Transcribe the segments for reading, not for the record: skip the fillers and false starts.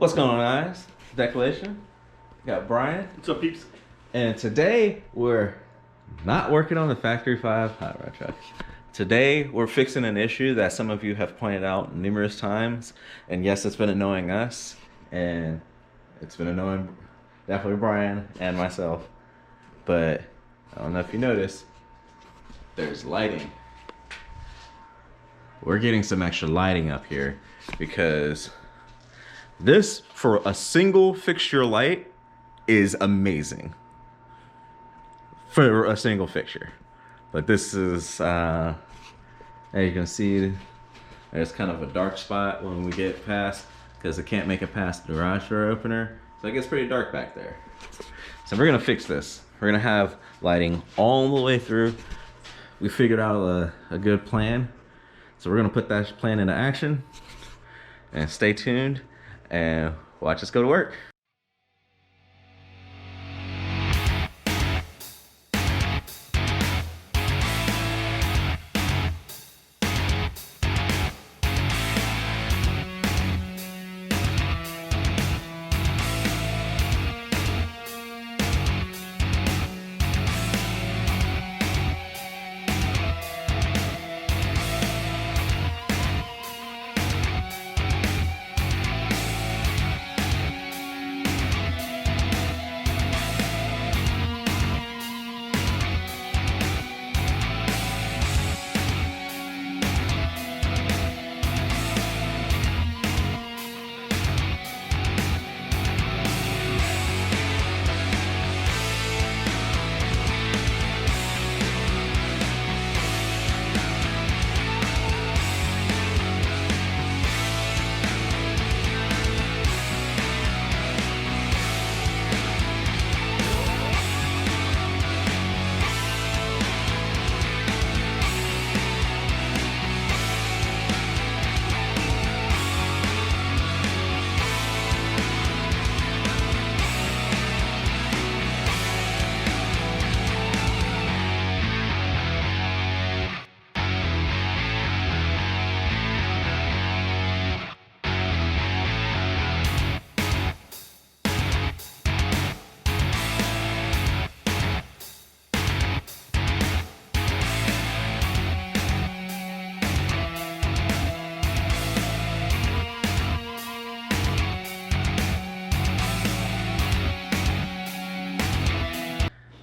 What's going on, guys? Decelation. Got Brian. What's up, peeps? And today we're not working on the Factory 5 hot rod truck. Today we're fixing an issue that some of you have pointed out numerous times. And yes, it's been annoying us. And it's been annoying definitely Brian and myself. But I don't know if you noticed, there's lighting. We're getting some extra lighting up here because this, for a single fixture light, is amazing. For a single fixture. But this is, as you can see, there's kind of a dark spot when we get past, because it can't make it past the garage door opener. So it gets pretty dark back there. So we're gonna fix this. We're gonna have lighting all the way through. We figured out a good plan. So we're gonna put that plan into action, and stay tuned and watch us go to work.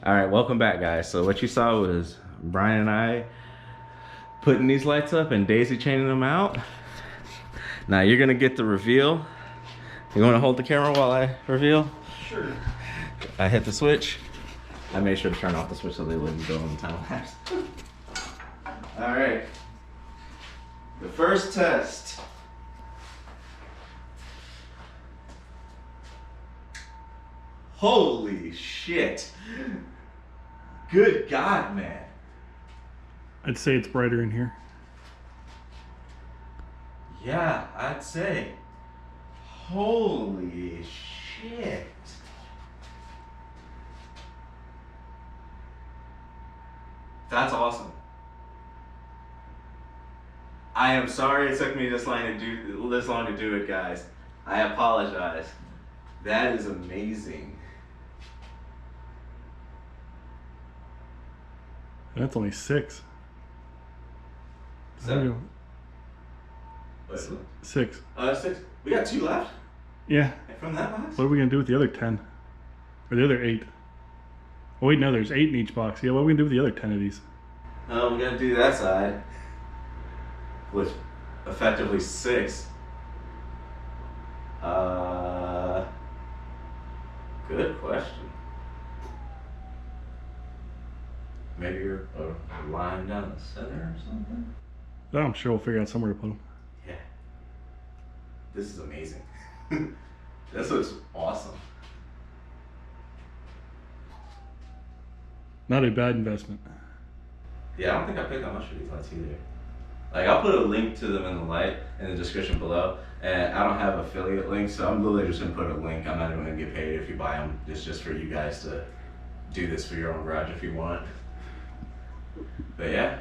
All right, welcome back, guys. So what you saw was Brian and I putting these lights up and daisy chaining them out. Now you're gonna get the reveal. You wanna hold the camera while I reveal? Sure. I hit the switch. I made sure to turn off the switch so they wouldn't go on the time lapse. All right, the first test. Holy shit. Good God, man. I'd say it's brighter in here. Yeah, I'd say. Holy shit. That's awesome. I am sorry it took me this long to do it, guys. I apologize. That is amazing. That's only 6. Seven. Wait, 6. 6. We got 2 left? Yeah. From that box? What are we gonna do with the other 10? Or the other 8? Oh wait, no, there's 8 in each box. Yeah, what are we gonna do with the other 10 of these? We're gonna do that side, which effectively 6. Good question. Maybe you're a line down the center or something? Oh, I'm sure we'll figure out somewhere to put them. Yeah. This is amazing. This looks awesome. Not a bad investment. Yeah, I don't think I paid that much for these lights either. Like, I'll put a link to them in the light in the description below, and I don't have affiliate links, so I'm literally just gonna put a link. I'm not even gonna get paid if you buy them. It's just for you guys to do this for your own garage if you want. But yeah,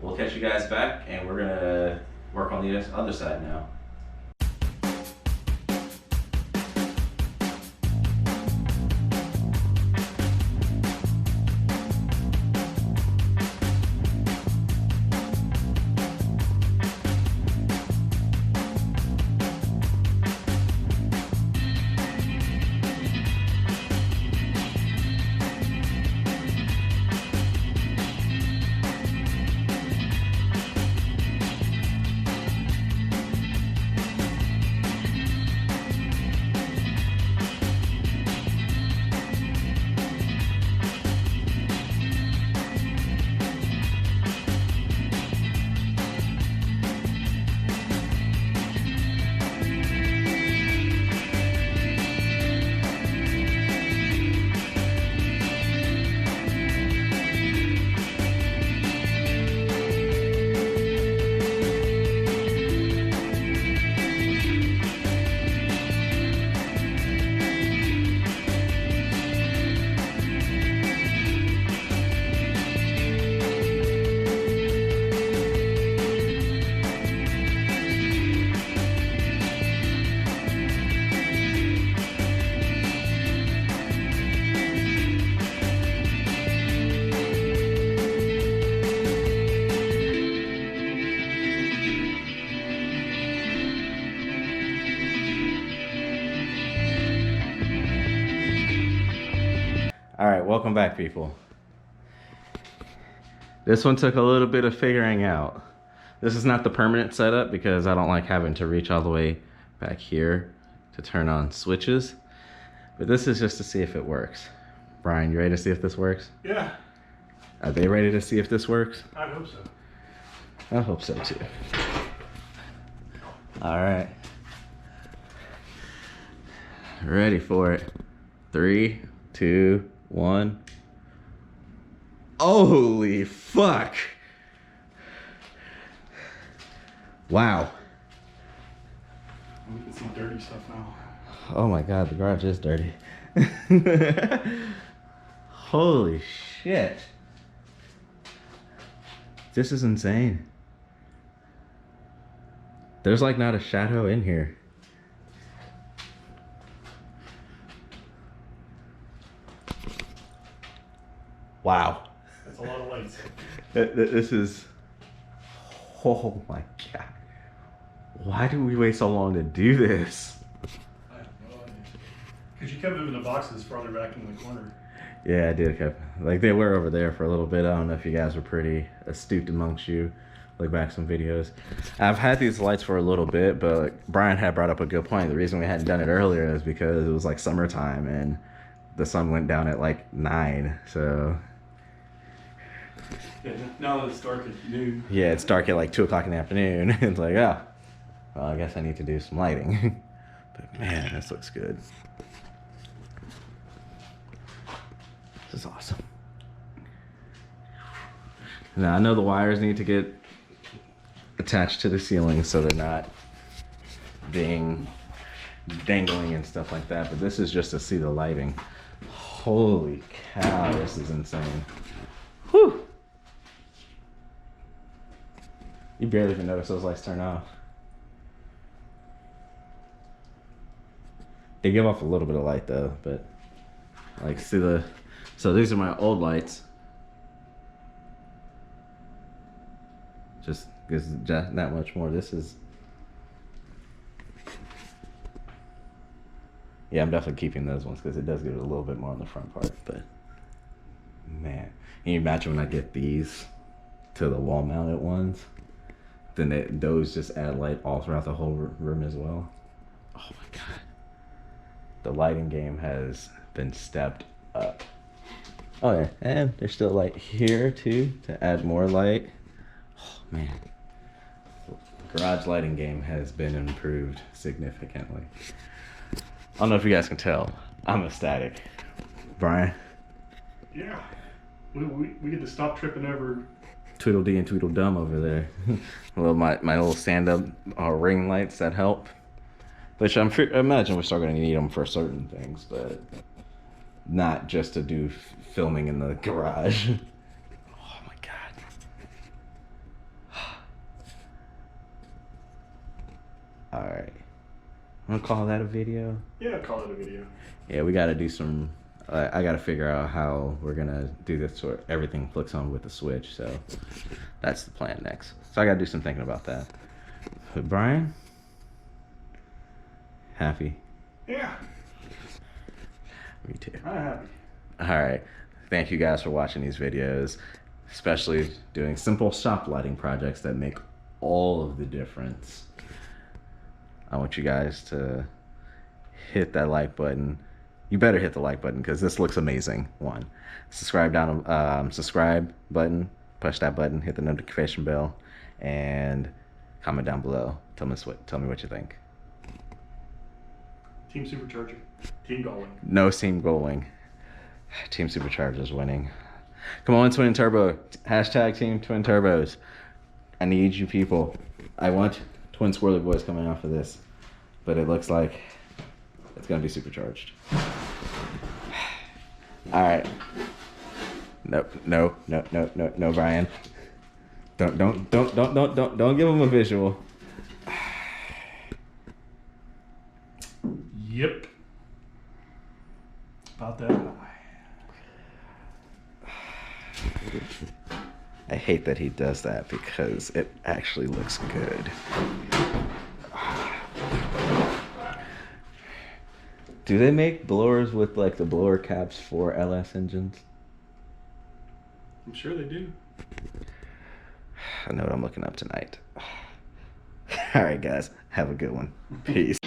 we'll catch you guys back, and we're gonna work on the other side now. welcome back, people. This one took a little bit of figuring out. This is not the permanent setup because I don't like having to reach all the way back here to turn on switches. But this is just to see if it works. Brian, you ready to see if this works? Yeah. Are they ready to see if this works? I hope so. I hope so too. All right. Ready for it. 3, 2, 1. Holy fuck. Wow. We can see dirty stuff now. Oh my god, the garage is dirty. Holy shit. This is insane. There's like not a shadow in here. Wow. That's a lot of lights. This is... Oh my god. Why do we wait so long to do this? I have no idea. Because you kept moving the boxes farther back in the corner. Yeah, I did. Like they were over there for a little bit. I don't know if you guys were pretty astute amongst you. Look back some videos. I've had these lights for a little bit, but like, Brian had brought up a good point. The reason we hadn't done it earlier is because it was like summertime and the sun went down at like 9. So Yeah, now that it's dark at noon. yeah, it's dark at like 2 o'clock in the afternoon. It's like, oh, well, I guess I need to do some lighting. But man, this looks good. This is awesome. Now I know the wires need to get attached to the ceiling so they're not being dangling and stuff like that, but this is just to see the lighting. Holy cow, this is insane. Whew. You barely even notice those lights turn off. They give off a little bit of light though, but like see the, so these are my old lights. Just gives that much more. This is, yeah, I'm definitely keeping those ones because it does give it a little bit more on the front part. But man, can you imagine when I get these to the wall mounted ones? Then those just add light all throughout the whole room as well. Oh my god, the lighting game has been stepped up. Oh yeah, and there's still light here too to add more light. Oh man, garage lighting game has been improved significantly. I don't know if you guys can tell, I'm ecstatic. Brian? Yeah. We get to stop tripping over. Tweedledee and Tweedledum over there. Well, my little stand-up ring lights that help. Which I imagine we're still going to need them for certain things, but not just to do filming in the garage. Oh my god. Alright. I'm gonna call that a video. Yeah, call it a video. Yeah, we gotta do some, I gotta figure out how we're gonna do this so everything flicks on with the switch, so that's the plan next. So I gotta do some thinking about that. But Brian? Happy? Yeah. Me too. I'm happy. Alright, thank you guys for watching these videos, especially doing simple shop lighting projects that make all of the difference. I want you guys to hit that like button. You better hit the like button because this looks amazing. 1, subscribe subscribe button, push that button, hit the notification bell, and comment down below. Tell me what you think. Team Supercharger. Team Galling. No team goaling. Team Superchargers winning. Come on, Twin Turbo. Hashtag Team Twin Turbos. I need you people. I want Twin Swirly Boys coming off of this, but it looks like it's gonna be supercharged. All right. No, Brian. Don't give him a visual. Yep. About that. I hate that he does that because it actually looks good. Do they make blowers with like the blower caps for LS engines? I'm sure they do. I know what I'm looking up tonight. All right, guys. Have a good one. Peace.